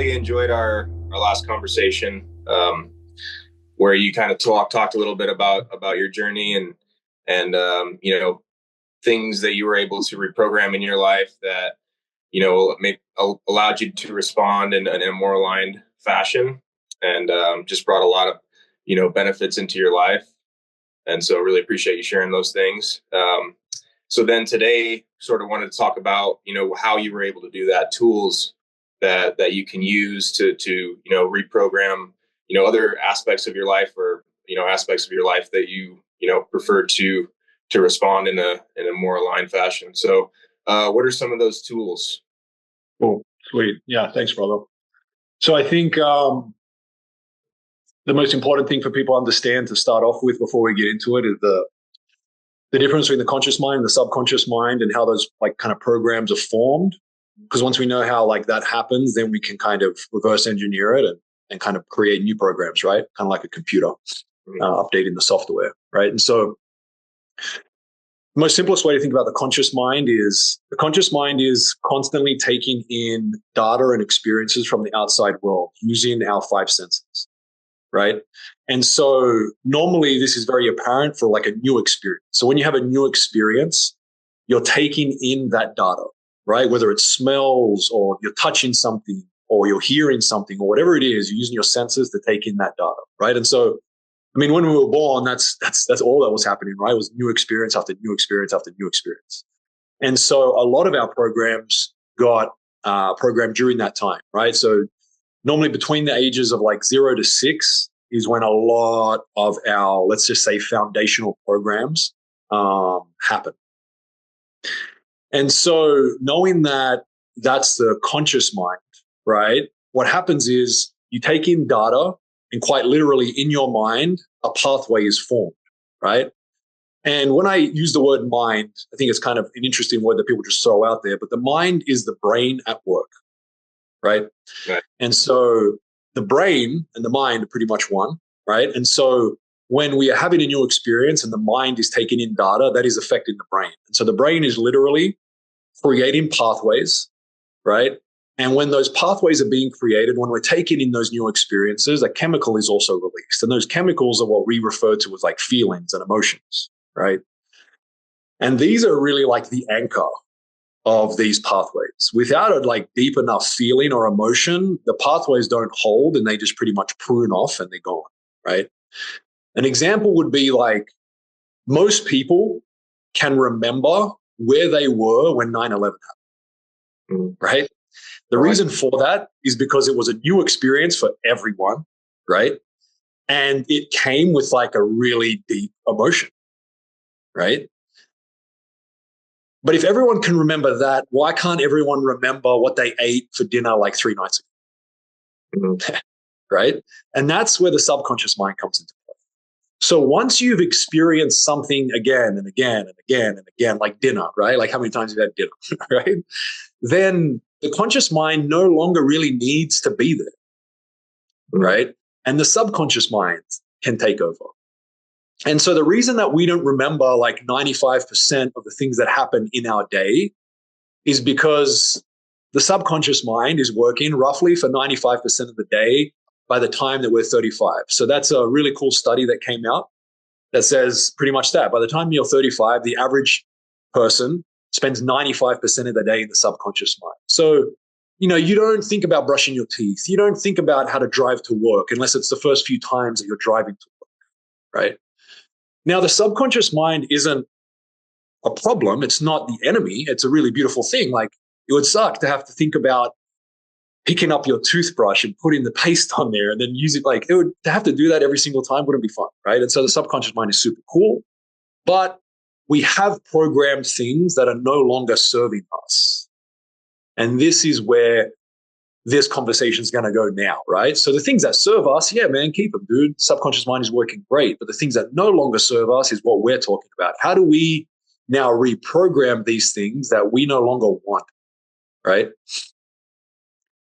really enjoyed our last conversation, where you kind of talked a little bit about your journey and things that you were able to reprogram in your life that allowed you to respond in a more aligned fashion, and just brought a lot of benefits into your life. And so really appreciate you sharing those things. So then today, sort of wanted to talk about how you were able to do that, tools that you can use to reprogram other aspects of your life, or aspects of your life that you prefer to respond in a more aligned fashion. So what are some of those tools? Cool. Sweet. Yeah, thanks, brother. So I think the most important thing for people to understand to start off with before we get into it is the difference between the conscious mind and the subconscious mind, and how those kind of programs are formed. Because once we know how that happens, then we can kind of reverse engineer it and kind of create new programs, right? Kind of like a computer, updating the software, right? And so the most simplest way to think about the conscious mind is constantly taking in data and experiences from the outside world using our five senses, right? And so normally this is very apparent for a new experience. So when you have a new experience, you're taking in that data, right? Whether it's smells, or you're touching something, or you're hearing something, or whatever it is, you're using your senses to take in that data, right? And so, when we were born, that's all that was happening, right? It was new experience after new experience after new experience. And so a lot of our programs got programmed during that time, right? So normally between the ages of 0 to 6 is when a lot of our, let's just say, foundational programs happen. And so knowing that that's the conscious mind, right? What happens is you take in data, and quite literally in your mind, a pathway is formed, right? And when I use the word mind, I think it's kind of an interesting word that people just throw out there, but the mind is the brain at work, right? Right. And so the brain and the mind are pretty much one, right? And so when we are having a new experience and the mind is taking in data, that is affecting the brain. And so the brain is literally creating pathways, right? And when those pathways are being created, when we're taking in those new experiences, a chemical is also released. And those chemicals are what we refer to as feelings and emotions, right? And these are really the anchor of these pathways. Without a deep enough feeling or emotion, the pathways don't hold, and they just pretty much prune off and they're gone, right? An example would be most people can remember where they were when 9/11 happened, right? The reason for that is because it was a new experience for everyone, right? And it came with a really deep emotion, right? But if everyone can remember that, why can't everyone remember what they ate for dinner 3 nights ago? Right? And that's where the subconscious mind comes into play. So once you've experienced something again and again and again and again, like dinner, right? How many times have you had dinner, right? Then the conscious mind no longer really needs to be there, right? And the subconscious mind can take over. And so the reason that we don't remember 95% of the things that happen in our day is because the subconscious mind is working roughly for 95% of the day by the time that we're 35. So that's a really cool study that came out that says pretty much that. By the time you're 35, the average person spends 95% of the day in the subconscious mind. So, you don't think about brushing your teeth. You don't think about how to drive to work unless it's the first few times that you're driving to work, right? Now, the subconscious mind isn't a problem. It's not the enemy. It's a really beautiful thing. It would suck to have to think about picking up your toothbrush and putting the paste on there and then use it. To have to do that every single time wouldn't be fun, right? And so the subconscious mind is super cool, but we have programmed things that are no longer serving us. And this is where this conversation is going to go now, right? So the things that serve us, yeah, man, keep them, dude. Subconscious mind is working great. But the things that no longer serve us is what we're talking about. How do we now reprogram these things that we no longer want, right?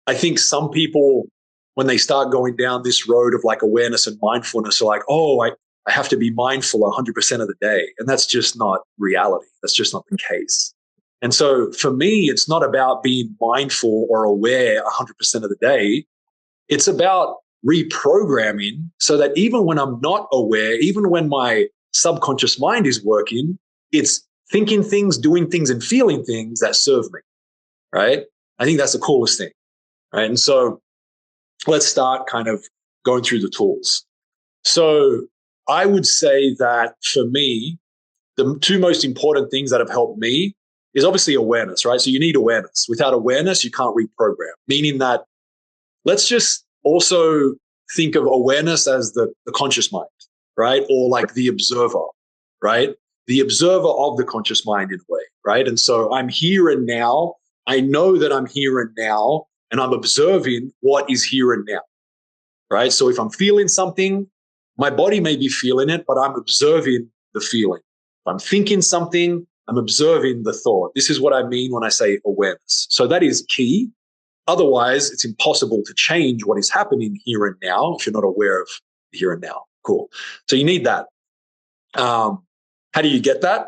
I think some people, when they start going down this road of awareness and mindfulness, are I have to be mindful 100% of the day. And that's just not reality. That's just not the case. And so for me, it's not about being mindful or aware 100% of the day. It's about reprogramming so that even when I'm not aware, even when my subconscious mind is working, it's thinking things, doing things, and feeling things that serve me, right? I think that's the coolest thing, right? And so let's start kind of going through the tools. So I would say that for me, the two most important things that have helped me is obviously awareness, right? So you need awareness. Without awareness, you can't reprogram, meaning that let's just also think of awareness as the conscious mind, right? Or like the observer, right? The observer of the conscious mind in a way, right? And so I'm here and now. I know that I'm here and now, and I'm observing what is here and now, right? So if I'm feeling something, my body may be feeling it, but I'm observing the feeling. If I'm thinking something, I'm observing the thought. This is what I mean when I say awareness. So that is key. Otherwise, it's impossible to change what is happening here and now if you're not aware of here and now. Cool. So you need that. How do you get that?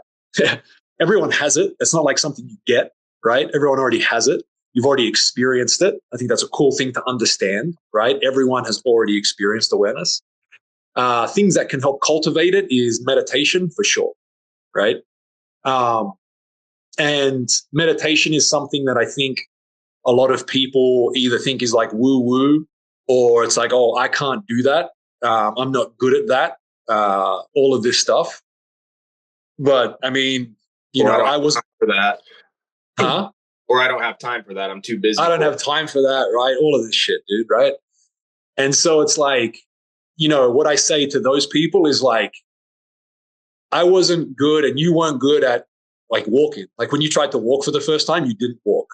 Everyone has it. It's not like something you get, right? Everyone already has it. You've already experienced it. I think that's a cool thing to understand, right? Everyone has already experienced awareness. Things that can help cultivate it is meditation for sure, right? And meditation is something that I think a lot of people either think is like woo woo, or it's like, oh, I can't do that. I'm not good at that. All of this stuff. But I mean, I was for that. Huh? Or I don't have time for that. I'm too busy. I don't have time for that, right? All of this shit, dude, right? And so it's like, what I say to those people is like, I wasn't good and you weren't good at like walking. Like when you tried to walk for the first time, you didn't walk,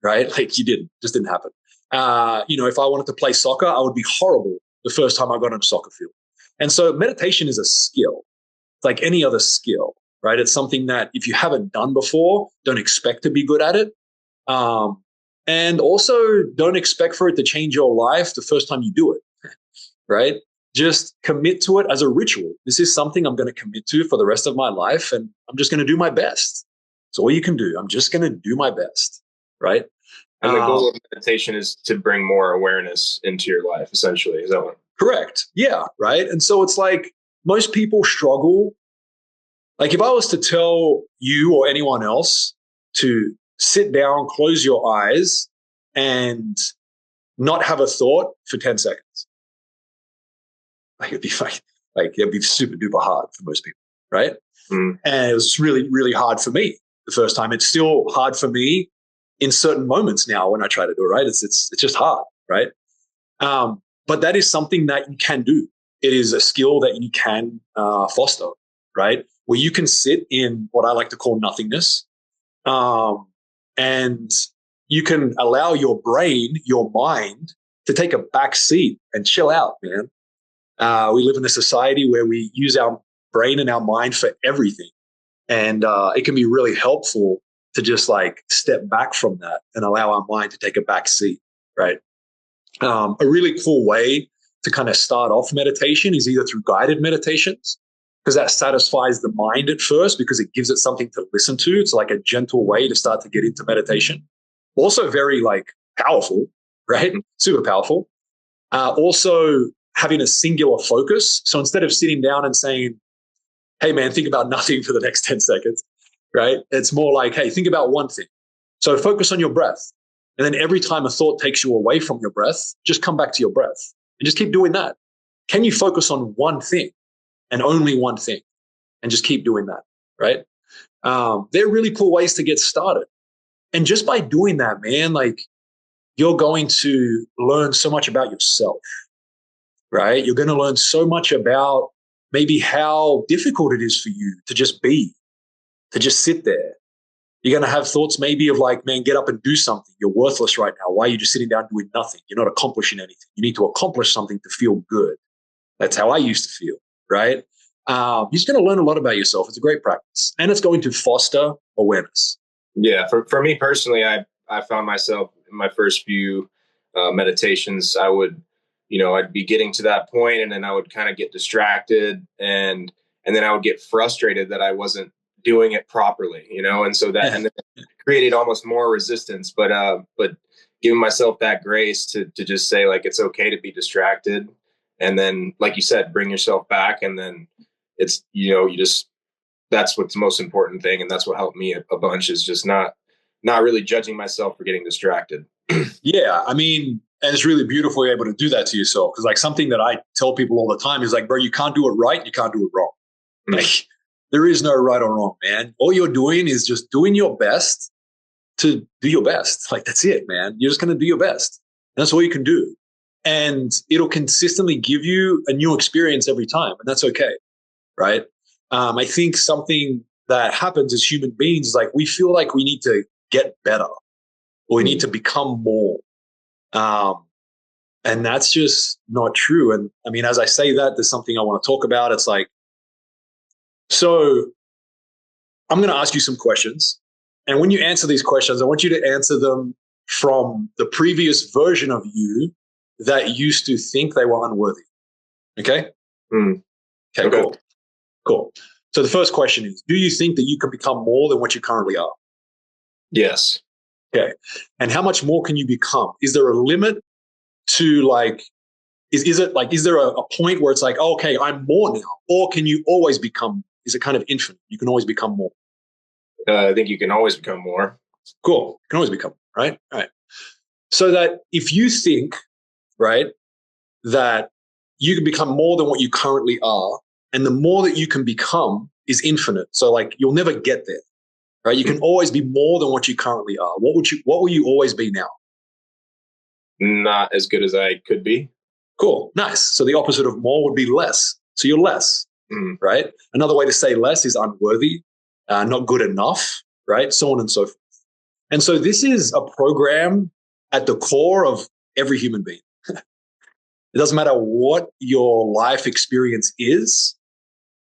right? Like you didn't, just didn't happen. If I wanted to play soccer, I would be horrible the first time I got on a soccer field. And so meditation is a skill. It's like any other skill, right? It's something that if you haven't done before, don't expect to be good at it. And also don't expect for it to change your life the first time you do it, right? Just commit to it as a ritual. This is something I'm going to commit to for the rest of my life, and I'm just going to do my best. It's all you can do. I'm just going to do my best, right? And the goal of meditation is to bring more awareness into your life, essentially. Is that what? Correct. Yeah, right. And so it's like most people struggle. Like if I was to tell you or anyone else to sit down, close your eyes, and not have a thought for 10 seconds, it'd be it'd be super duper hard for most people, right? And it was really, really hard for me the first time. It's still hard for me in certain moments now when I try to do it, right? It's just hard, right? But that is something that you can do. It is a skill that you can foster, right? Where you can sit in what I like to call nothingness, and you can allow your brain, your mind, to take a back seat and chill out, man. We live in a society where we use our brain and our mind for everything. And it can be really helpful to just like step back from that and allow our mind to take a back seat, right? A really cool way to kind of start off meditation is either through guided meditations, because that satisfies the mind at first because it gives it something to listen to. It's like a gentle way to start to get into meditation. Also very like powerful, right? Super powerful. Also having a singular focus. So instead of sitting down and saying, hey man, think about nothing for the next 10 seconds, right? It's more like, hey, think about one thing. So focus on your breath. And then every time a thought takes you away from your breath, just come back to your breath and just keep doing that. Can you focus on one thing and only one thing and just keep doing that, right? They're really cool ways to get started. And just by doing that, man, like you're going to learn so much about yourself, right? You're going to learn so much about maybe how difficult it is for you to just be, to just sit there. You're going to have thoughts maybe of like, man, get up and do something. You're worthless right now. Why are you just sitting down doing nothing? You're not accomplishing anything. You need to accomplish something to feel good. That's how I used to feel, right? You're just going to learn a lot about yourself. It's a great practice. And it's going to foster awareness. Yeah. For me personally, I found myself in my first few meditations, I'd be getting to that point and then I would kind of get distracted and then I would get frustrated that I wasn't doing it properly, and so that, and then it created almost more resistance, but giving myself that grace to just say, like, it's okay to be distracted. And then, like you said, bring yourself back. And then it's, that's what's the most important thing. And that's what helped me a bunch, is just not really judging myself for getting distracted. Yeah. I mean, and it's really beautiful you're able to do that to yourself. Because like something that I tell people all the time is like, bro, you can't do it right. You can't do it wrong. Mm-hmm. Like there is no right or wrong, man. All you're doing is just doing your best to do your best. Like that's it, man. You're just going to do your best. And that's all you can do. And it'll consistently give you a new experience every time. And that's okay. Right. I think something that happens as human beings is like we feel like we need to get better or we need to become more. And that's just not true. And I mean, as I say that, there's something I want to talk about. It's like, so I'm going to ask you some questions. And when you answer these questions, I want you to answer them from the previous version of you that used to think they were unworthy. Okay? Okay, cool. Cool. So the first question is, do you think that you can become more than what you currently are? Yes. Okay. And how much more can you become? Is there a limit to like, is there a point where it's like, oh, okay, I'm more now? Or can you always become, is it kind of infinite? You can always become more. I think you can always become more. Cool. You can always become, right? All right. So that if you think, right, that you can become more than what you currently are, and the more that you can become is infinite. So like you'll never get there, right? You can always be more than what you currently are. What will you always be now? Not as good as I could be. Cool. Nice. So the opposite of more would be less. So you're less, right? Another way to say less is unworthy, not good enough, right? So on and so forth. And so this is a program at the core of every human being. It doesn't matter what your life experience is.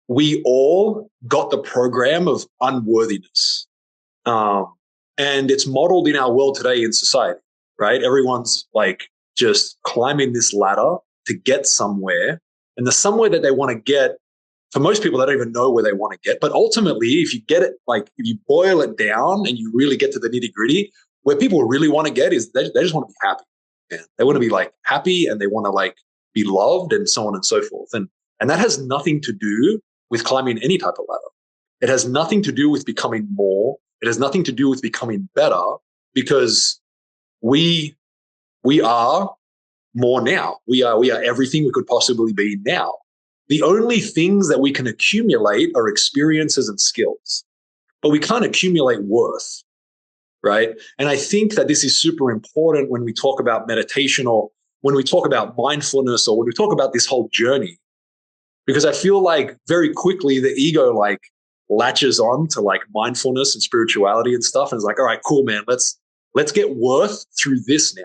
We all got the program of unworthiness. And it's modeled in our world today in society, right? Everyone's like just climbing this ladder to get somewhere. And the somewhere that they want to get, for most people, they don't even know where they want to get. But ultimately, if you get it, like if you boil it down and you really get to the nitty gritty, where people really want to get is they just want to be happy. Man. They want to be like happy and they want to like be loved and so on and so forth. And that has nothing to do with climbing any type of ladder. It has nothing to do with becoming more. It has nothing to do with becoming better, because we are more now. We are everything we could possibly be now. The only things that we can accumulate are experiences and skills, but we can't accumulate worth, right? And I think that this is super important when we talk about meditation or when we talk about mindfulness or when we talk about this whole journey, because I feel like very quickly the ego like latches on to like mindfulness and spirituality and stuff. And it's like, all right, cool, man, let's get worth through this now.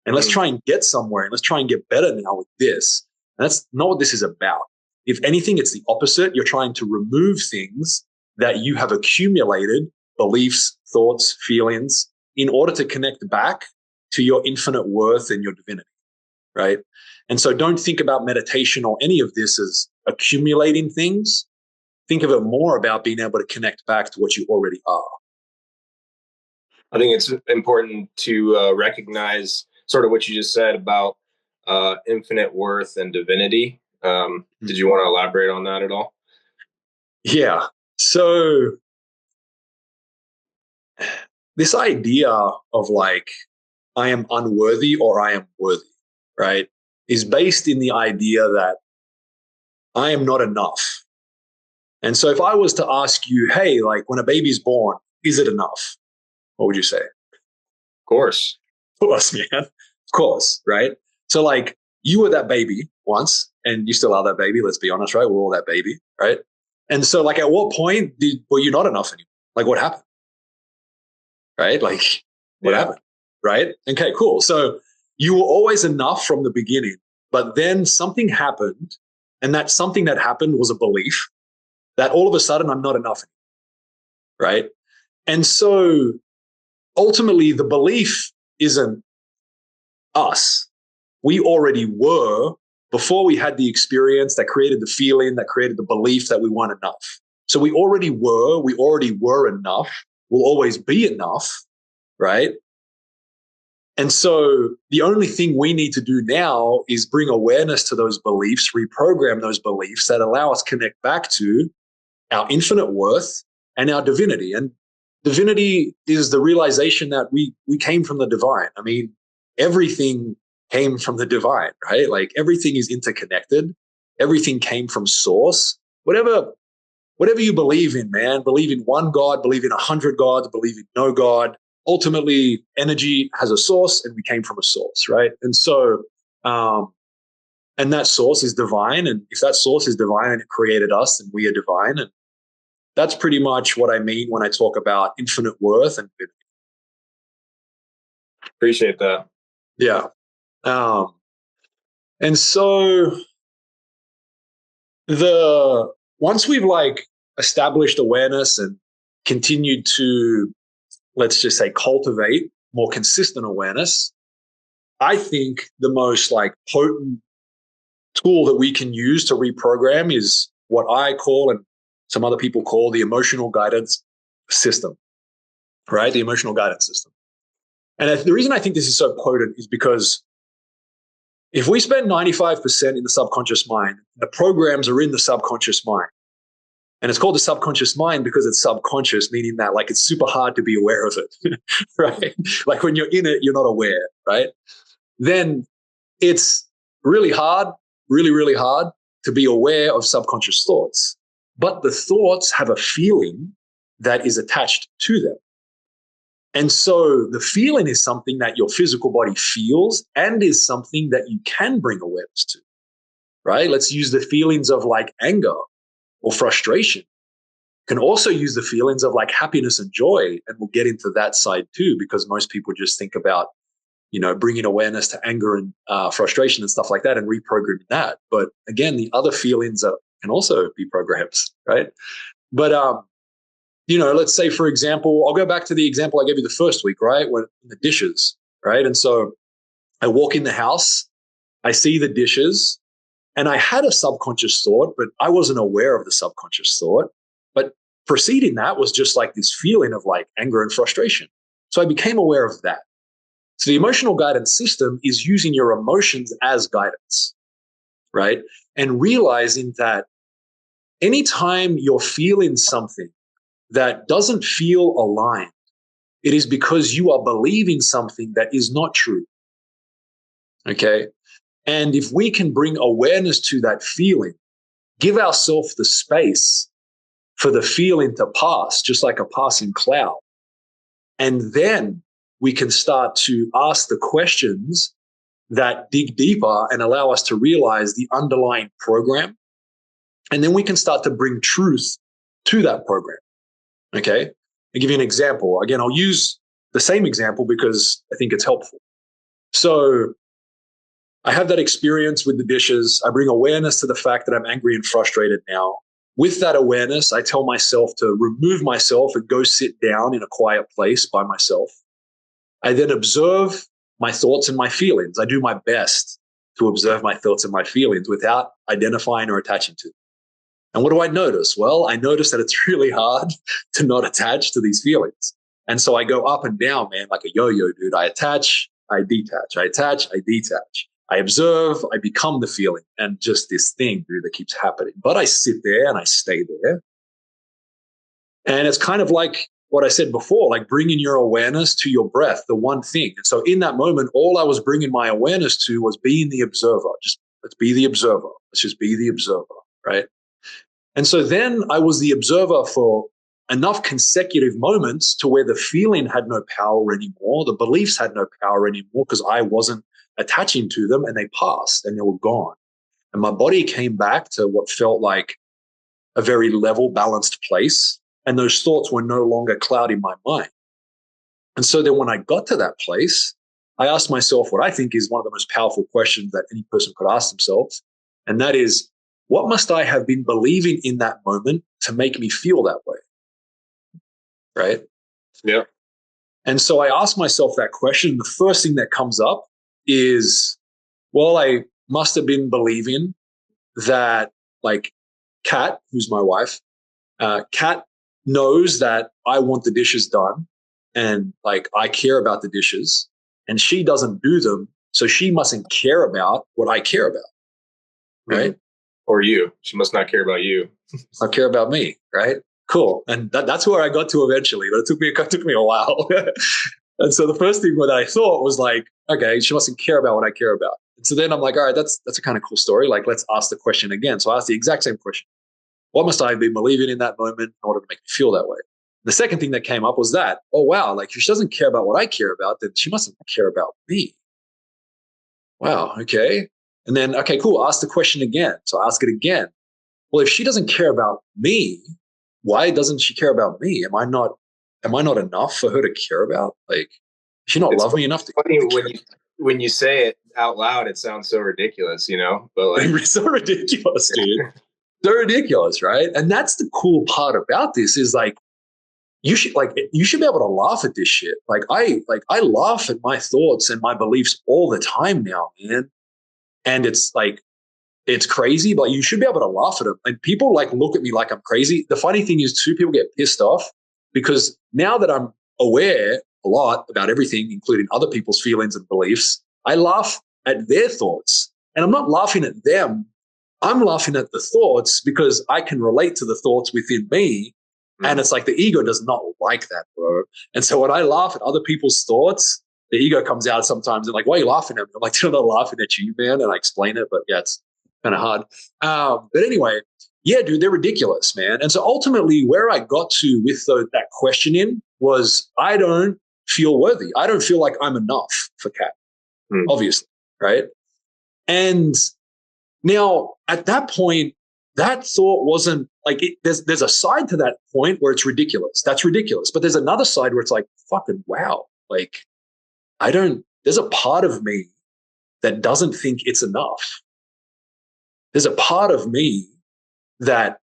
And let's try and get somewhere and let's try and get better now with this. And that's not what this is about. If anything, it's the opposite. You're trying to remove things that you have accumulated, beliefs, thoughts, feelings, in order to connect back to your infinite worth and your divinity, right? And so don't think about meditation or any of this as accumulating things. Think of it more about being able to connect back to what you already are. I think it's important to recognize sort of what you just said about infinite worth and divinity. Did you want to elaborate on that at all? Yeah. So this idea of like, I am unworthy or I am worthy, right, is based in the idea that I am not enough. And so if I was to ask you, hey, like when a baby's born, is it enough? What would you say? Of course. Of course, man. Of course, right? So like you were that baby once and you still are that baby. Let's be honest, right? We're all that baby, right? And so like at what point were you not enough anymore? Like what happened? Right? Like what happened? Right? Okay, cool. So you were always enough from the beginning, but then something happened, and that something that happened was a belief that all of a sudden I'm not enough anymore, right? And so ultimately the belief isn't us. We already were before we had the experience that created the feeling, that created the belief that we weren't enough. So we already were enough, we'll always be enough, right? And so the only thing we need to do now is bring awareness to those beliefs, reprogram those beliefs that allow us connect back to our infinite worth and our divinity. And divinity is the realization that we came from the divine. I mean, everything came from the divine, right? Like everything is interconnected. Everything came from source. Whatever you believe in, man, believe in one God, believe in 100 gods, believe in no God. Ultimately, energy has a source and we came from a source, right? And so, and that source is divine. And if that source is divine and it created us, then we are divine. And that's pretty much what I mean when I talk about infinite worth and divinity. Appreciate that. Yeah. And so once we've like established awareness and continued to, let's just say, cultivate more consistent awareness, I think the most like potent tool that we can use to reprogram is what I call, and some other people call, the emotional guidance system, right? The emotional guidance system. And the reason I think this is so potent is because if we spend 95% in the subconscious mind, the programs are in the subconscious mind. And it's called the subconscious mind because it's subconscious, meaning that like it's super hard to be aware of it, right? Like when you're in it, you're not aware, right? Then it's really hard, really hard to be aware of subconscious thoughts. But the thoughts have a feeling that is attached to them. And so the feeling is something that your physical body feels and is something that you can bring awareness to, right? Let's use the feelings of like anger or frustration. Can also use the feelings of like happiness and joy. And we'll get into that side too, because most people just think about, bringing awareness to anger and frustration and stuff like that and reprogramming that. But again, the other feelings can also be programs, right? But, let's say, for example, I'll go back to the example I gave you the first week, right? When the dishes, right? And so I walk in the house, I see the dishes, and I had a subconscious thought, but I wasn't aware of the subconscious thought. But preceding that was just like this feeling of like anger and frustration. So I became aware of that. So the emotional guidance system is using your emotions as guidance, right? And realizing that anytime you're feeling something that doesn't feel aligned, it is because you are believing something that is not true. Okay. And if we can bring awareness to that feeling, give ourselves the space for the feeling to pass, just like a passing cloud. And then we can start to ask the questions that dig deeper and allow us to realize the underlying program. And then we can start to bring truth to that program. Okay. I'll give you an example. Again, I'll use the same example because I think it's helpful. So I have that experience with the dishes. I bring awareness to the fact that I'm angry and frustrated now. With that awareness, I tell myself to remove myself and go sit down in a quiet place by myself. I then observe my thoughts and my feelings. I do my best to observe my thoughts and my feelings without identifying or attaching to them. And what do I notice? Well, I notice that it's really hard to not attach to these feelings. And so I go up and down, man, like a yo-yo, dude. I attach, I detach, I attach, I detach. I observe, I become the feeling, and just this thing, dude, that keeps happening. But I sit there and I stay there. And it's kind of like what I said before, like bringing your awareness to your breath, the one thing. And so in that moment, all I was bringing my awareness to was being the observer. Just let's be the observer. Let's just be the observer, right? And so then I was the observer for enough consecutive moments to where the feeling had no power anymore. The beliefs had no power anymore because I wasn't attaching to them, and they passed and they were gone. And my body came back to what felt like a very level, balanced place. And those thoughts were no longer clouding my mind. And so then when I got to that place, I asked myself what I think is one of the most powerful questions that any person could ask themselves. And that is, what must I have been believing in that moment to make me feel that way? Right? Yeah. And so I asked myself that question. The first thing that comes up is, well, I must have been believing that, like, Kat, who's my wife, Kat knows that I want the dishes done and like I care about the dishes and she doesn't do them. So she mustn't care about what I care about. Right. Or you. She must not care about you. I care about me. Right. Cool. And that's where I got to eventually, but it took me a while. And so the first thing that I thought was like, okay, she mustn't care about what I care about. And so then I'm like, all right, that's a kind of cool story. Like, let's ask the question again. So I asked the exact same question. What must I have been believing in that moment in order to make me feel that way? The second thing that came up was that, oh, wow, like if she doesn't care about what I care about, then she mustn't care about me. Wow, okay. And then, okay, cool, ask the question again. So I ask it again. Well, if she doesn't care about me, why doesn't she care about me? Am I not enough for her to care about? Like, does she not love me enough to funny care? when you say it out loud, it sounds so ridiculous, you know? But like, it's so ridiculous, dude. So ridiculous, right? And that's the cool part about this is like you should be able to laugh at this shit. I laugh at my thoughts and my beliefs all the time now, man. And it's like it's crazy, but you should be able to laugh at them. And people like look at me like I'm crazy. The funny thing is too, people get pissed off because now that I'm aware a lot about everything, including other people's feelings and beliefs, I laugh at their thoughts. And I'm not laughing at them. I'm laughing at the thoughts because I can relate to the thoughts within me. And it's like the ego does not like that, bro. And so when I laugh at other people's thoughts, the ego comes out sometimes and like, why are you laughing at me? I'm like, I'm not laughing at you, man. And I explain it, but yeah, it's kind of hard. But anyway, yeah, dude, they're ridiculous, man. And so ultimately where I got to with that questioning was I don't feel worthy. I don't feel like I'm enough for Kat, obviously, right? And now at that point, that thought wasn't like there's a side to that point where it's ridiculous. That's ridiculous. But there's another side where it's like, fucking wow. Like there's a part of me that doesn't think it's enough. There's a part of me that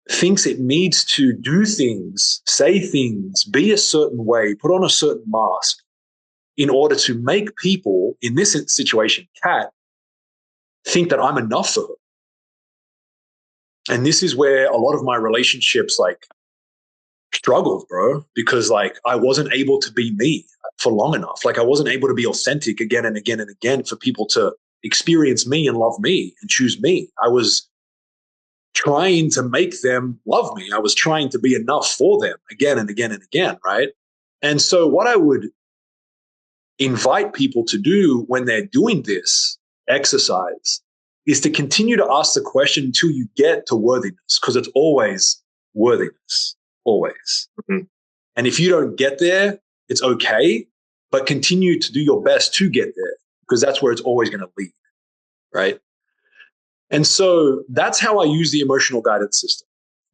thinks it needs to do things, say things, be a certain way, put on a certain mask in order to make people, in this situation, Kat, think that I'm enough for her. And this is where a lot of my relationships like struggled, bro, because like I wasn't able to be me for long enough. Like I wasn't able to be authentic again and again and again for people to experience me and love me and choose me. I was trying to make them love me. I was trying to be enough for them again and again and again, right? And so what I would invite people to do when they're doing this exercise is to continue to ask the question until you get to worthiness, because it's always worthiness, always. Mm-hmm. And if you don't get there, it's okay, but continue to do your best to get there, because that's where it's always going to lead, right? And so that's how I use the emotional guidance system.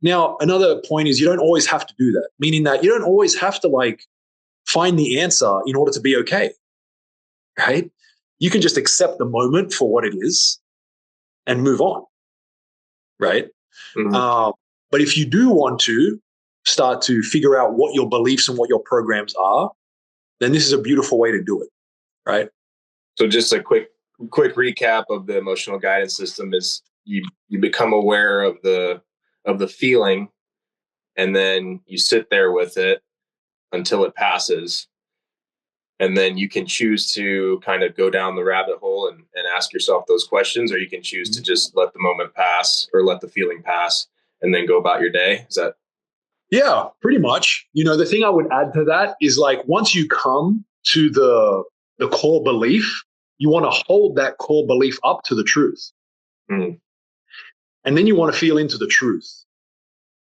Now, another point is you don't always have to do that, meaning that you don't always have to like find the answer in order to be okay, right? You can just accept the moment for what it is and move on, right? Mm-hmm. But if you do want to start to figure out what your beliefs and what your programs are, then this is a beautiful way to do it, right? So just a quick recap of the emotional guidance system is you become aware of the feeling, and then you sit there with it until it passes. And then you can choose to kind of go down the rabbit hole and ask yourself those questions, or you can choose to just let the moment pass or let the feeling pass and then go about your day. Is that? Yeah, pretty much. You know, the thing I would add to that is like once you come to the core belief, you want to hold that core belief up to the truth. Mm. And then you want to feel into the truth.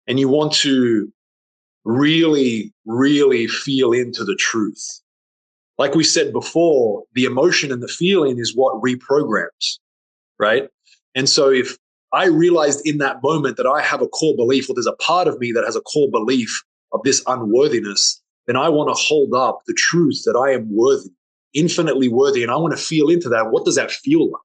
And you want to really, really feel into the truth. Like we said before, the emotion and the feeling is what reprograms, right? And so if I realized in that moment that I have a core belief, or there's a part of me that has a core belief of this unworthiness, then I want to hold up the truth that I am worthy, infinitely worthy. And I want to feel into that. What does that feel like?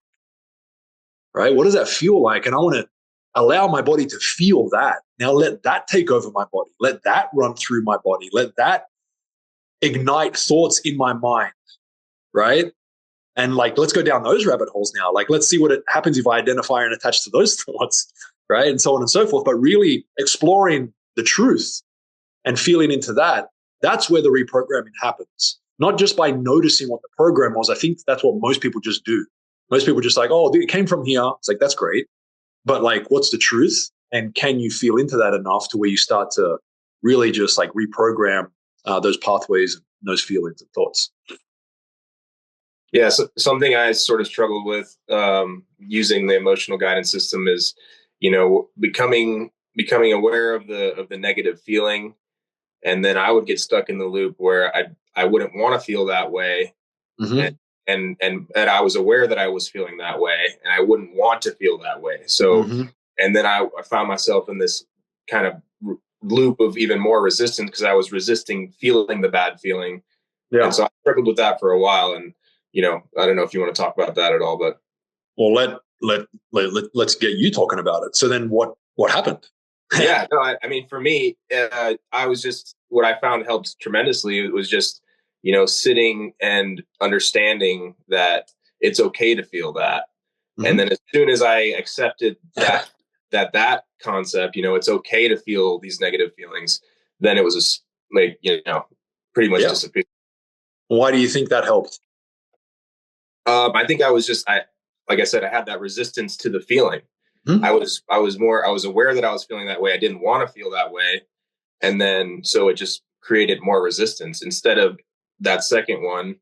Right? What does that feel like? And I want to allow my body to feel that. Now let that take over my body. Let that run through my body. Let that ignite thoughts in my mind, right? And like, let's go down those rabbit holes now. Like, let's see what happens if I identify and attach to those thoughts, right? And so on and so forth, but really exploring the truth and feeling into that, that's where the reprogramming happens. Not just by noticing what the program was. I think that's what most people just do. Most people just like, oh, it came from here. It's like, that's great. But like, what's the truth? And can you feel into that enough to where you start to really just like reprogram those pathways and those feelings and thoughts? Yeah, so something I sort of struggled with using the emotional guidance system is, becoming aware of the negative feeling, and then I would get stuck in the loop where I wouldn't want to feel that way, Mm-hmm. and I was aware that I was feeling that way, and I wouldn't want to feel that way. So, Mm-hmm. and then I found myself in this kind of loop of even more resistance because I was resisting feeling the bad feeling, and Yeah. so I struggled with that for a while. And I don't know if you want to talk about that at all, but Well, let's get you talking about it. So then what happened? yeah, no, I mean, for me, I was just what I found helped tremendously. It was just, sitting and understanding that it's okay to feel that. And Mm-hmm. then as soon as I accepted that concept, it's okay to feel these negative feelings, then it was just like, pretty much Yeah. disappeared. Why do you think that helped? I think like I said, I had that resistance to the feeling. Mm-hmm. I was aware that I was feeling that way. I didn't want to feel that way. And then, so it just created more resistance instead of that second one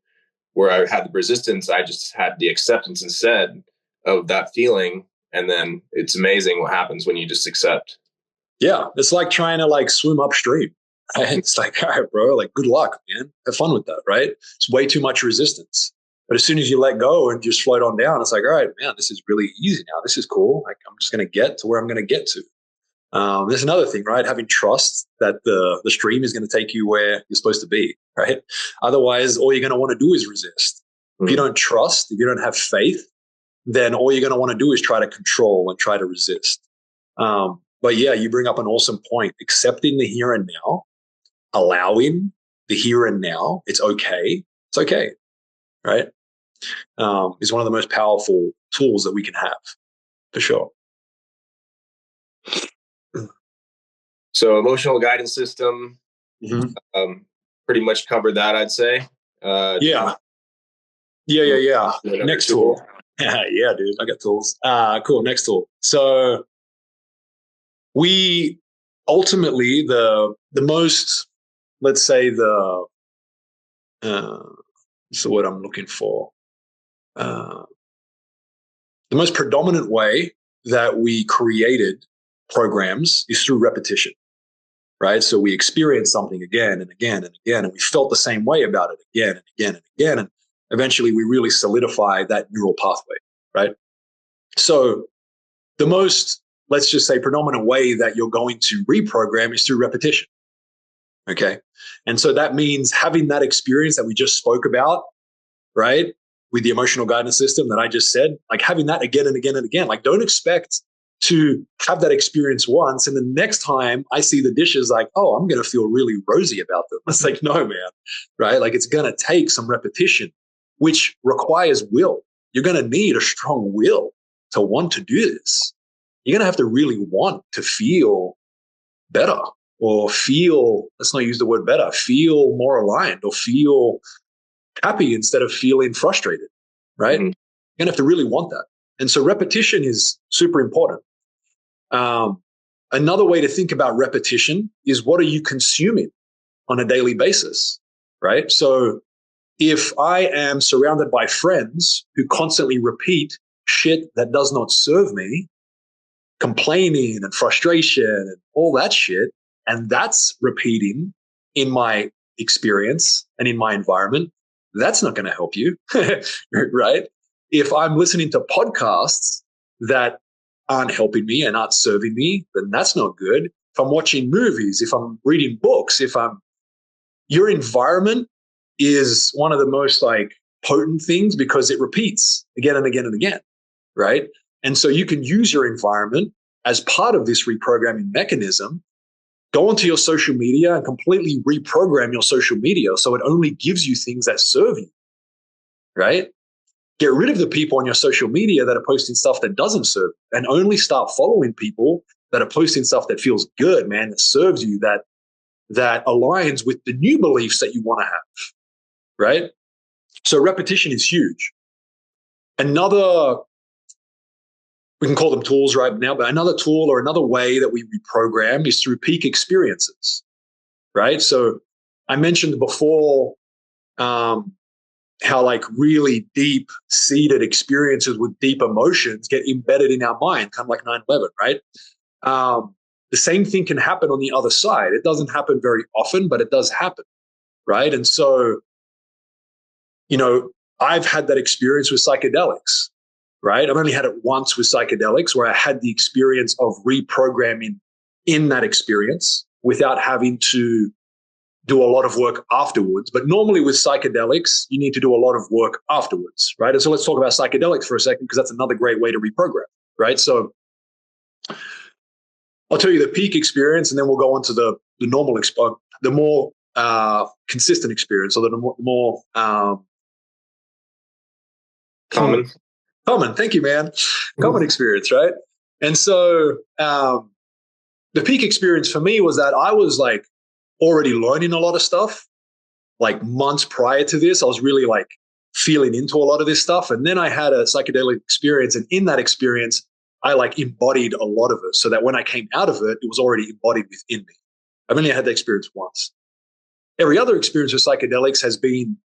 where I had the resistance. I just had the acceptance instead of that feeling. And then it's amazing what happens when you just accept. Yeah, it's like trying to like swim upstream. Right? It's like, all right, bro, like good luck, man. Have fun with that, right? It's way too much resistance. But as soon as you let go and just float on down, it's like, all right, man, this is really easy now. This is cool. Like I'm just going to get to where I'm going to get to. There's another thing, right? Having trust that the stream is going to take you where you're supposed to be, right? Otherwise, all you're going to want to do is resist. If you don't trust, if you don't have faith, then all you're going to want to do is try to control and try to resist. But yeah, you bring up an awesome point. Accepting the here and now, allowing the here and now, it's okay. It's okay, right? Is one of the most powerful tools that we can have, for sure. So emotional guidance system, Mm-hmm. pretty much covered that, I'd say. Yeah. Yeah. Next tool. Yeah, dude, I got tools. Cool. Next tool. So we ultimately the most, let's say what's the word I'm looking for? The most predominant way that we created programs is through repetition, right? So we experience something again and again and again, and we felt the same way about it again and again and again. And eventually we really solidify that neural pathway, right? So the most, let's just say, predominant way that you're going to reprogram is through repetition. Okay. And so that means having that experience that we just spoke about, right? With the emotional guidance system that I just said, like having that again and again and again. Like don't expect to have that experience once and the next time I see the dishes, like, oh, I'm going to feel really rosy about them. It's like, no, man, right? Like it's going to take some repetition, which requires will. You're going to need a strong will to want to do this. You're going to have to really want to feel better or feel, let's not use the word better, feel more aligned or feel happy instead of feeling frustrated, right? Mm-hmm. You're going to have to really want that. And so repetition is super important. Another way to think about repetition is what are you consuming on a daily basis, right? So if I am surrounded by friends who constantly repeat shit that does not serve me, complaining and frustration and all that shit, and that's repeating in my experience and in my environment, that's not going to help you, right? If I'm listening to podcasts that aren't helping me and aren't serving me, then that's not good. If I'm watching movies, if I'm reading books, your environment is one of the most like potent things because it repeats again and again and again, right? And so you can use your environment as part of this reprogramming mechanism. Go onto your social media and completely reprogram your social media so it only gives you things that serve you, right? Get rid of the people on your social media that are posting stuff that doesn't serve, and only start following people that are posting stuff that feels good, man, that serves you, that aligns with the new beliefs that you want to have, right? So repetition is huge. Another, we can call them tools right now, but another tool or another way that we reprogram is through peak experiences, right? So I mentioned before how like really deep seated experiences with deep emotions get embedded in our mind, kind of like 9/11, right? The same thing can happen on the other side. It doesn't happen very often, but it does happen, right? And so, I've had that experience with psychedelics, right? I've only had it once with psychedelics where I had the experience of reprogramming in that experience without having to do a lot of work afterwards. But normally with psychedelics, you need to do a lot of work afterwards, right? And so let's talk about psychedelics for a second, because that's another great way to reprogram, right? So I'll tell you the peak experience, and then we'll go on to the normal, the more consistent experience, or the more common. Thank you, man. Common experience, right? And so the peak experience for me was that I was like already learning a lot of stuff. Like months prior to this, I was really like feeling into a lot of this stuff. And then I had a psychedelic experience. And in that experience, I like embodied a lot of it, so that when I came out of it, it was already embodied within me. I've only had that experience once. Every other experience with psychedelics has been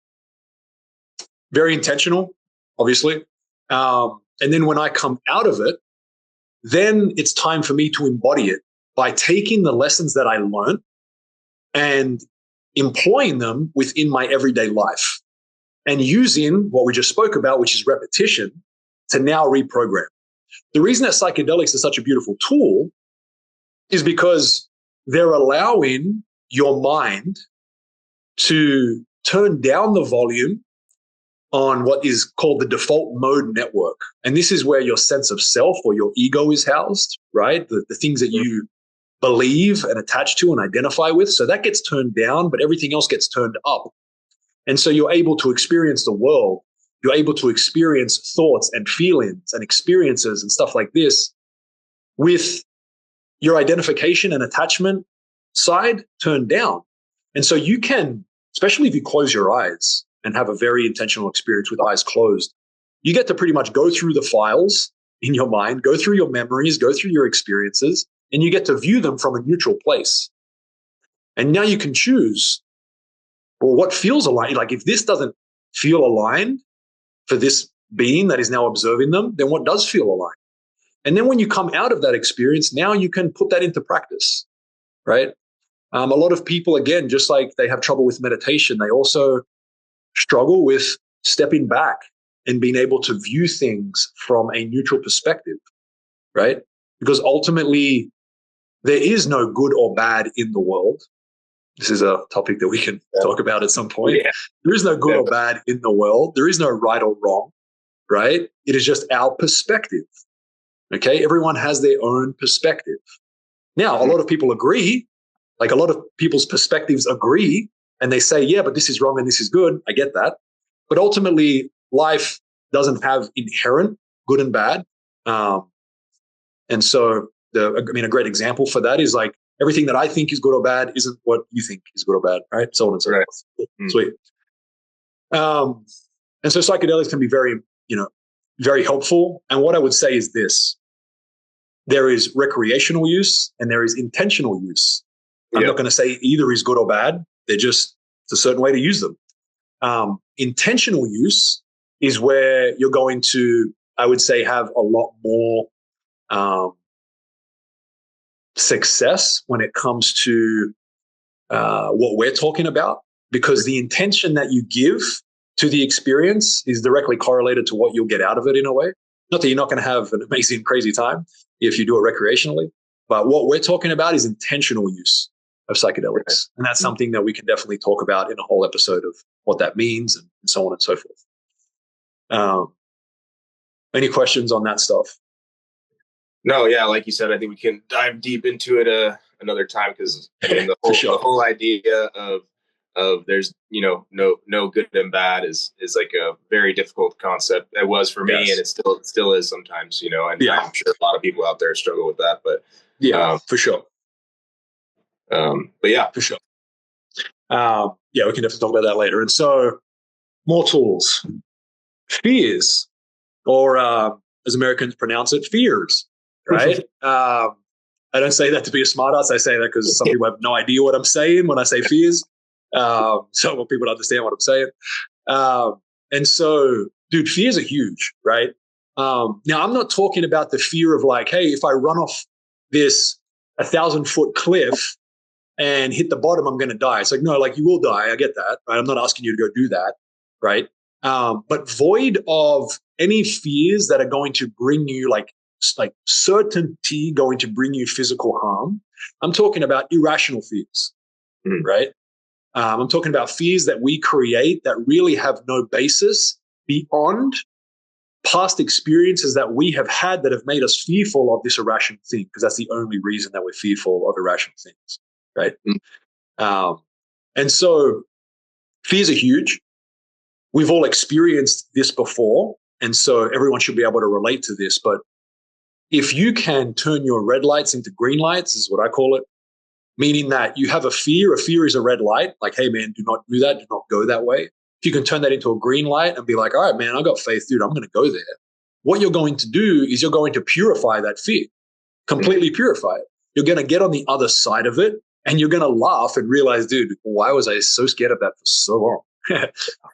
very intentional, obviously. And then when I come out of it, then it's time for me to embody it by taking the lessons that I learned and employing them within my everyday life and using what we just spoke about, which is repetition, to now reprogram. The reason that psychedelics is such a beautiful tool is because they're allowing your mind to turn down the volume on what is called the default mode network. And this is where your sense of self or your ego is housed, right? The things that you believe and attach to and identify with. So that gets turned down, but everything else gets turned up. And so you're able to experience the world. You're able to experience thoughts and feelings and experiences and stuff like this with your identification and attachment side turned down. And so you can, especially if you close your eyes and have a very intentional experience with eyes closed, you get to pretty much go through the files in your mind, go through your memories, go through your experiences, and you get to view them from a neutral place. And now you can choose, well, what feels aligned? Like if this doesn't feel aligned for this being that is now observing them, then what does feel aligned? And then when you come out of that experience, now you can put that into practice, right? A lot of people, again, just like they have trouble with meditation, they also struggle with stepping back and being able to view things from a neutral perspective, right? Because ultimately, there is no good or bad in the world. This is a topic that we can talk about at some point. Yeah. There is no good or bad in the world. There is no right or wrong, right? It is just our perspective, okay? Everyone has their own perspective. Now, a lot of people agree, like a lot of people's perspectives agree, and they say, yeah, but this is wrong and this is good. I get that. But ultimately, life doesn't have inherent good and bad. And so, a great example for that is like everything that I think is good or bad isn't what you think is good or bad, right? So on and so forth. Mm. Sweet. And so psychedelics can be very, very helpful. And what I would say is this: there is recreational use and there is intentional use. I'm not going to say either is good or bad. They're just, it's a certain way to use them. Intentional use is where you're going to, I would say, have a lot more success when it comes to what we're talking about, because the intention that you give to the experience is directly correlated to what you'll get out of it in a way. Not that you're not going to have an amazing, crazy time if you do it recreationally, but what we're talking about is intentional use of psychedelics. And that's something that we can definitely talk about in a whole episode of what that means and so on and so forth. Any questions on that stuff? No, yeah, like you said, I think we can dive deep into it another time, because the whole idea of there's, no good and bad is like a very difficult concept. It was for me, and it still is sometimes, and I'm sure a lot of people out there struggle with that, but for sure. But yeah, for sure. We can definitely talk about that later. And so more tools, fears, or as Americans pronounce it, fears, right? I don't say that to be a smartass. I say that because some people have no idea what I'm saying when I say fears. So I want people to understand what I'm saying. And so, dude, fears are huge, right? Now, I'm not talking about the fear of like, hey, if I run off this 1,000-foot cliff and hit the bottom, I'm going to die. It's like, no, like you will die. I get that, right? I'm not asking you to go do that, right? But void of any fears that are going to bring you like certainty going to bring you physical harm. I'm talking about irrational fears, right? I'm talking about fears that we create that really have no basis beyond past experiences that we have had that have made us fearful of this irrational thing, because that's the only reason that we're fearful of irrational things, right? And so fears are huge. We've all experienced this before, and so everyone should be able to relate to this. But if you can turn your red lights into green lights, is what I call it, meaning that you have a fear is a red light, like, hey, man, do not do that, do not go that way. If you can turn that into a green light and be like, all right, man, I got faith, dude, I'm going to go there. What you're going to do is you're going to purify that fear, completely purify it. You're going to get on the other side of it, and you're going to laugh and realize, dude, why was I so scared of that for so long?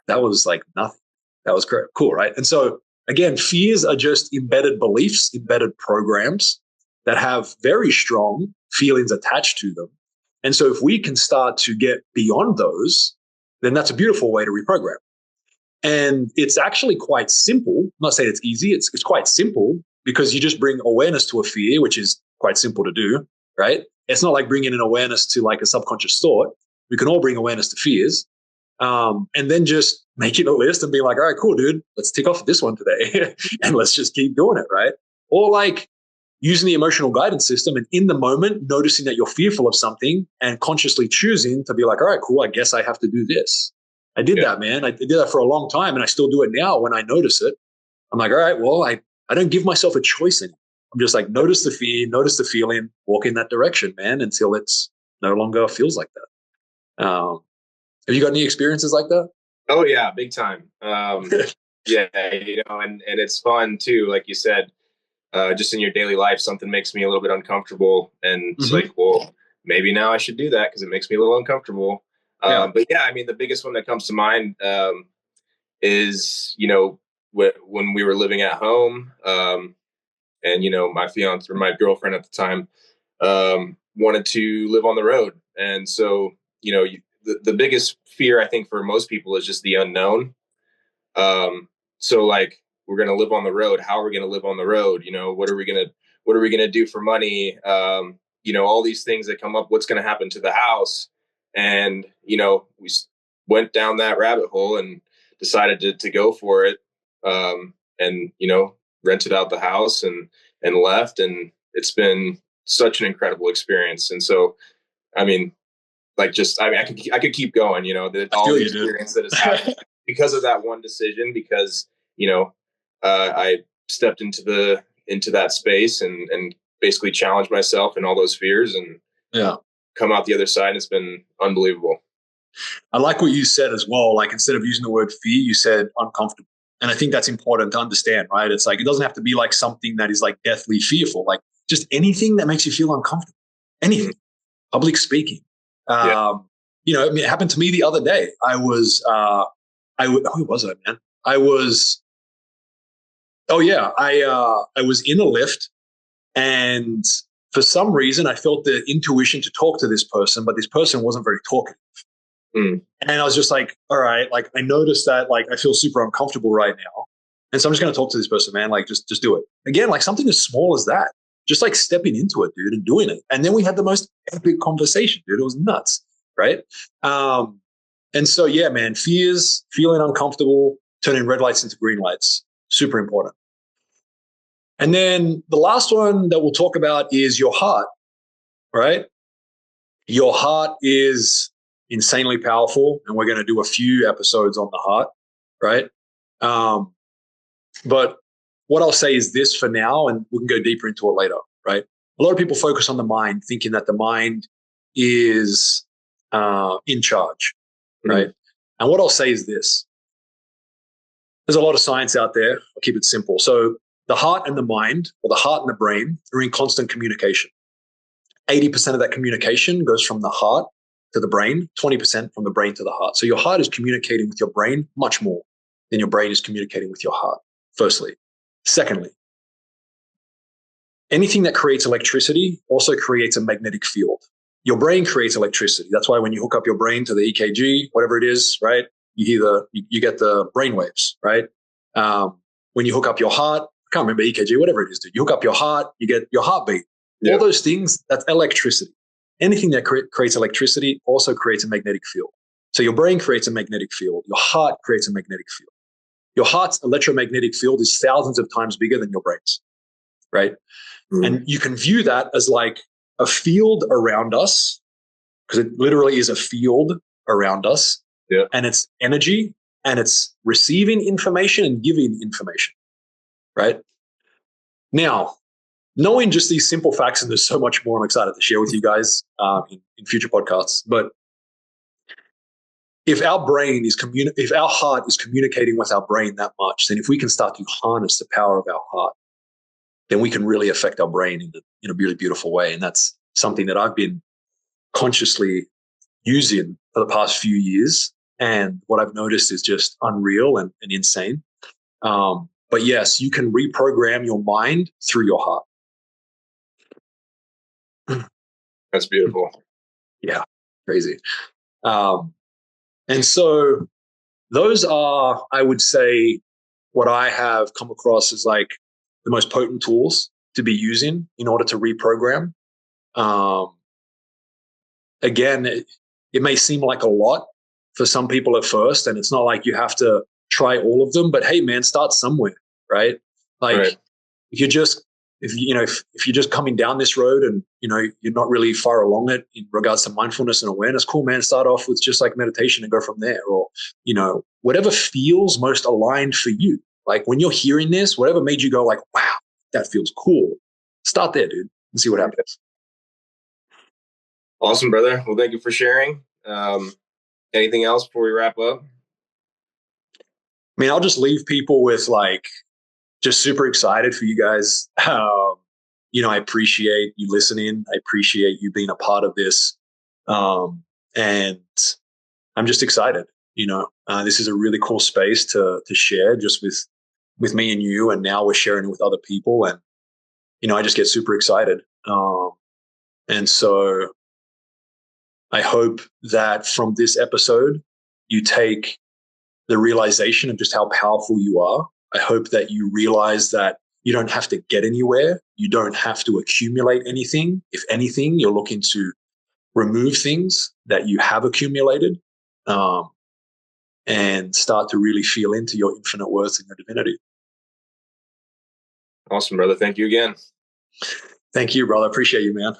That was like nothing. That was great. Cool, right? And so, again, fears are just embedded beliefs, embedded programs that have very strong feelings attached to them. And so if we can start to get beyond those, then that's a beautiful way to reprogram. And it's actually quite simple. I'm not saying it's easy. It's quite simple, because you just bring awareness to a fear, which is quite simple to do, right? It's not like bringing an awareness to like a subconscious thought. We can all bring awareness to fears. And then just making a list and being like, all right, cool, dude, let's tick off this one today and let's just keep doing it, right? Or like using the emotional guidance system and in the moment noticing that you're fearful of something and consciously choosing to be like, all right, cool, I guess I have to do this. I did that, man. I did that for a long time, and I still do it now when I notice it. I'm like, all right, well, I don't give myself a choice anymore. I'm just like, notice the fear, notice the feeling, walk in that direction, man, until it's no longer feels like that. Have you got any experiences like that? Oh yeah, big time. Yeah, and it's fun too. Like you said, just in your daily life, something makes me a little bit uncomfortable, and it's like, well, maybe now I should do that because it makes me a little uncomfortable. But yeah, I mean, the biggest one that comes to mind is, when we were living at home, and my fiance or my girlfriend at the time wanted to live on the road, and so the biggest fear I think for most people is just the unknown. So like, we're going to live on the road. How are we going to live on the road? What are we going to do for money? All these things that come up, what's going to happen to the house? And, we went down that rabbit hole and decided to go for it. And, rented out the house and left. And it's been such an incredible experience. And so, I mean, like, I could keep going, all the experience that has happened because of that one decision, because, I stepped into that space and basically challenged myself and all those fears and come out the other side. And it's been unbelievable. I like what you said as well. Like, instead of using the word fear, you said uncomfortable. And I think that's important to understand, right? It's like, it doesn't have to be like something that is like deathly fearful, like just anything that makes you feel uncomfortable, anything, public speaking. It happened to me the other day. Who was I, man? I was in a lift, and for some reason I felt the intuition to talk to this person, but this person wasn't very talkative. And I was just like, all right, like, I noticed that, like, I feel super uncomfortable right now. And so I'm just going to talk to this person, man. Like, just do it. Again, like something as small as that, just like stepping into it, dude, and doing it. And then we had the most epic conversation, dude. It was nuts. Right. And so, yeah, man, fears, feeling uncomfortable, turning red lights into green lights, super important. And then the last one that we'll talk about is your heart, right? Your heart is insanely powerful, and we're going to do a few episodes on the heart, right? But what I'll say is this for now, and we can go deeper into it later, right? A lot of people focus on the mind, thinking that the mind is in charge, right? And what I'll say is this. There's a lot of science out there. I'll keep it simple. So the heart and the mind, or the heart and the brain, are in constant communication. 80% of that communication goes from the heart to the brain, 20% from the brain to the heart. So your heart is communicating with your brain much more than your brain is communicating with your heart, firstly. Secondly, anything that creates electricity also creates a magnetic field. Your brain creates electricity. That's why when you hook up your brain to the EKG, whatever it is, right, you get the brain waves, right? When you hook up your heart, I can't remember EKG, whatever it is, dude. You hook up your heart, you get your heartbeat. Yeah. All those things, that's electricity. Anything that creates electricity also creates a magnetic field. So your brain creates a magnetic field. Your heart creates a magnetic field. Your heart's electromagnetic field is thousands of times bigger than your brain's, right? And you can view that as like a field around us, because it literally is a field around us. Yeah. And it's energy, and it's receiving information and giving information, right? Now, knowing just these simple facts, and there's so much more I'm excited to share with you guys in future podcasts, but if our heart is communicating with our brain that much, then if we can start to harness the power of our heart, then we can really affect our brain in a really beautiful way. And that's something that I've been consciously using for the past few years. And what I've noticed is just unreal and insane. But yes, you can reprogram your mind through your heart. That's beautiful. Yeah, crazy. And so those are, I would say, what I have come across as like the most potent tools to be using in order to reprogram. Again, it may seem like a lot for some people at first, and it's not like you have to try all of them, but hey, man, start somewhere, right? Like right. If you're just coming down this road and, you're not really far along it in regards to mindfulness and awareness, cool, man, start off with just like meditation and go from there, or, whatever feels most aligned for you. Like when you're hearing this, whatever made you go like, wow, that feels cool. Start there, dude, and see what happens. Awesome, brother. Well, thank you for sharing. Anything else before we wrap up? I mean, I'll just leave people with like, just super excited for you guys. I appreciate you listening. I appreciate you being a part of this. And I'm just excited. This is a really cool space to share just with me and you. And now we're sharing it with other people. And, I just get super excited. And so I hope that from this episode, you take the realization of just how powerful you are. I hope that you realize that you don't have to get anywhere. You don't have to accumulate anything. If anything, you're looking to remove things that you have accumulated, and start to really feel into your infinite worth and your divinity. Awesome, brother. Thank you again. Thank you, brother. Appreciate you, man.